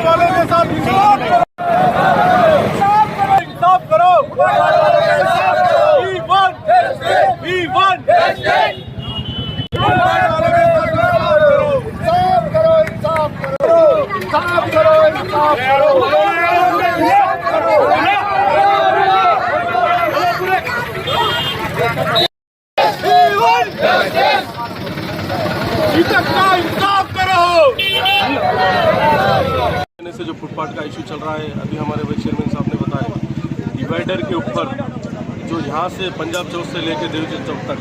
वाले के साथ इंसाफ करो। से जो फुटपाथ का इशू चल रहा है, अभी हमारे वाइस चेयरमैन साहब ने बताया, डिवाइडर के ऊपर जो यहाँ से पंजाब चौक से लेकर देवचंद चौक तक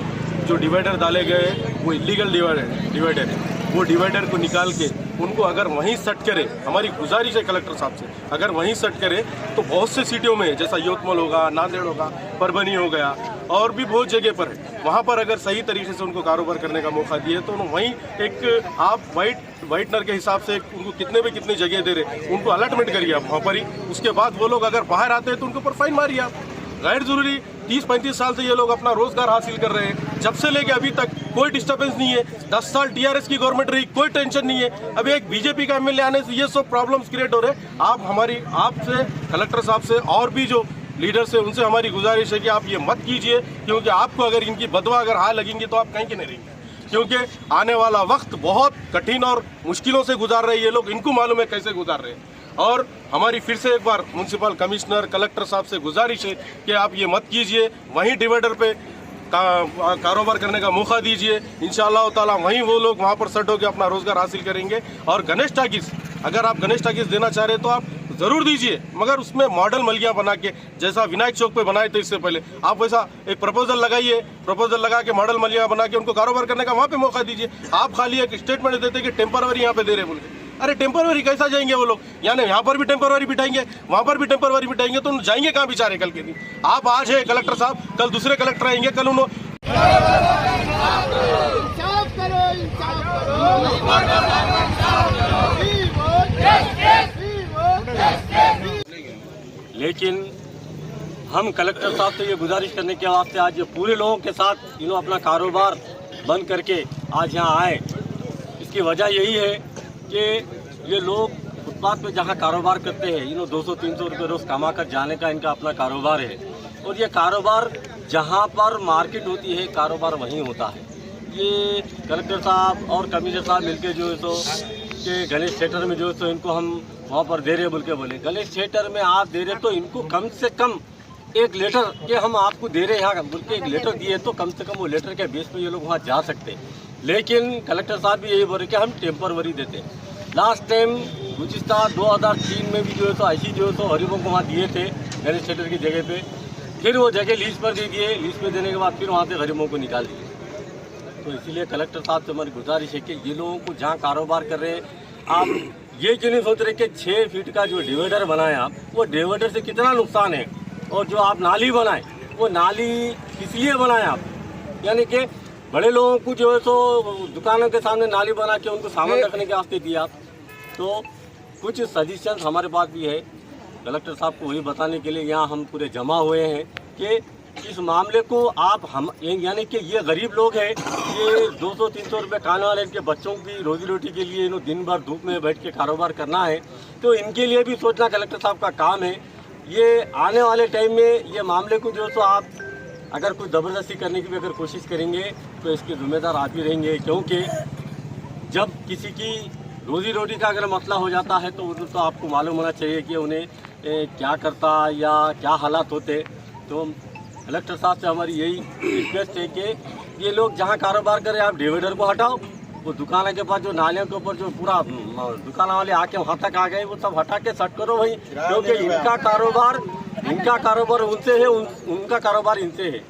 जो डिवाइडर डाले गए वो इलीगल डिवाइडर है। वो डिवाइडर को निकाल के उनको अगर वहीं सेट करे, हमारी गुजारिश है कलेक्टर साहब से, अगर वहीं सेट करे तो बहुत से सिटियों में जैसा योतमल होगा, नांदेड़ होगा, परभनी हो गया और भी बहुत जगह पर है, वहाँ पर अगर सही तरीके से उनको कारोबार करने का मौका दिए तो वहीं एक आप वाइटनर के हिसाब से उनको कितनी जगह दे रहे उनको अलॉटमेंट करिए आप वहाँ पर ही। उसके बाद वो लोग अगर बाहर आते हैं तो उनके ऊपर फाइन मारिए आप। गैर जरूरी 30-35 साल से ये लोग अपना रोजगार हासिल कर रहे हैं, जब से लेके अभी तक कोई डिस्टर्बेंस नहीं है। 10 साल टीआरएस की गवर्नमेंट रही, कोई टेंशन नहीं है। अभी एक बीजेपी का एमएलए आने से ये सब प्रॉब्लम्स क्रिएट हो रहे हैं। आपसे कलेक्टर साहब से और भी जो लीडर्स है उनसे हमारी गुजारिश है कि आप ये मत कीजिए, क्योंकि आपको अगर इनकी बदवा अगर हाथ लगेंगी तो आप कहीं के नहीं रहेंगे, क्योंकि आने वाला वक्त बहुत कठिन और मुश्किलों से गुजार रहे हैं ये लोग, इनको मालूम है कैसे गुजार रहे हैं। और हमारी फिर से एक बार म्युनिसिपल कमिश्नर कलेक्टर साहब से गुजारिश है कि आप ये मत कीजिए, वहीं डिवाइडर पे कारोबार करने का मौका दीजिए। इंशाअल्लाह ताला वहीं वो लोग वहाँ पर सेट होकर अपना रोजगार हासिल करेंगे। और गणेश टाकिस, अगर आप गणेश टाकिस देना चाह रहे हैं तो आप जरूर दीजिए, मगर उसमें मॉडल मलिया बना के, जैसा विनायक चौक पे बनाए थे इससे पहले, आप वैसा एक प्रपोजल लगाइए, प्रपोजल लगा के मॉडल मलिया बना के उनको कारोबार करने का वहाँ पे मौका दीजिए। आप खाली एक स्टेटमेंट देते कि टेम्पररी यहाँ पे दे रहे बोल के, अरे टेम्पररी कैसा जाएंगे वो लोग? यानी यहाँ पर भी टेम्पररी बिठाएंगे, वहाँ पर भी टेम्पररी बिठाएंगे, तो जाएंगे कहाँ बेचारे कल के दिन? आप आज है कलेक्टर साहब, कल दूसरे कलेक्टर आएंगे, कल उन्होंने लेकिन हम कलेक्टर साहब से ये गुजारिश करने के वास्ते आज पूरे लोगों के साथ अपना कारोबार बंद करके आज यहाँ आए। इसकी वजह यही है कि ये लोग फुटपाथ पे जहाँ कारोबार करते हैं, 200-300 रुपये रोज़ कमा कर जाने का इनका अपना कारोबार है। और ये कारोबार जहाँ पर मार्केट होती है, कारोबार वहीं होता है। ये कलेक्टर साहब और कमिश्नर साहब मिलके जो है तो कि गणेश थिएटर में जो है तो इनको हम वहाँ पर दे रहे बोले गणेश थिएटर में आप दे रहे तो इनको कम से कम एक लेटर के हम आपको दे रहे यहाँ बोल के एक लेटर दिए तो कम से कम वो लेटर के बेस पे ये लोग वहाँ जा सकते। लेकिन कलेक्टर साहब भी यही बोले कि हम टेम्पररी देते। लास्ट टाइम गुज़िश्ता 2003 में भी जो है तो ऐसी जो है तो गरीबों को वहाँ दिए थे गणेश थिएटर की जगह पे, फिर वो जगह लीज पर दे दिए, लीज पर देने के बाद फिर वहाँ से गरीबों को निकाल दिए। तो इसीलिए कलेक्टर साहब से हमारी गुजारिश है कि ये लोगों को जहाँ कारोबार कर रहे हैं, आप ये क्यों नहीं सोच रहे कि 6 फीट का जो डिवाइडर बनाए आप, वो डिवाइडर से कितना नुकसान है, और जो आप नाली बनाए वो नाली इसलिए बनाए आप, यानी कि बड़े लोगों को जो है तो दुकानों के सामने नाली बना के उनको सामान रखने के वास्ते दिए आप। तो कुछ सजेशंस हमारे पास भी है कलेक्टर साहब को वही बताने के लिए यहाँ हम पूरे जमा हुए हैं कि इस मामले को आप हम यानी कि ये गरीब लोग हैं, ये 200-300 रुपये खाने वाले इनके बच्चों की रोजी रोटी के लिए दिन भर धूप में बैठ के कारोबार करना है, तो इनके लिए भी सोचना कलेक्टर साहब का काम है। ये आने वाले टाइम में ये मामले को जो तो आप अगर कोई ज़बरदस्ती करने की भी अगर कोशिश करेंगे तो इसके जिम्मेदार आप ही रहेंगे, क्योंकि जब किसी की रोजी रोटी का अगर मसला हो जाता है तो आपको मालूम होना चाहिए कि उन्हें क्या करता या क्या हालात होते। तो कलेक्टर साहब से हमारी यही रिक्वेस्ट है कि ये लोग जहाँ कारोबार करें आप डिवाइडर को हटाओ, वो दुकान के पास जो नालियों के ऊपर जो पूरा दुकान वाले आके वहाँ तक आ गए वो सब हटा के सेट करो वहीं, क्योंकि इनका कारोबार उनसे है, उनका कारोबार इनसे है।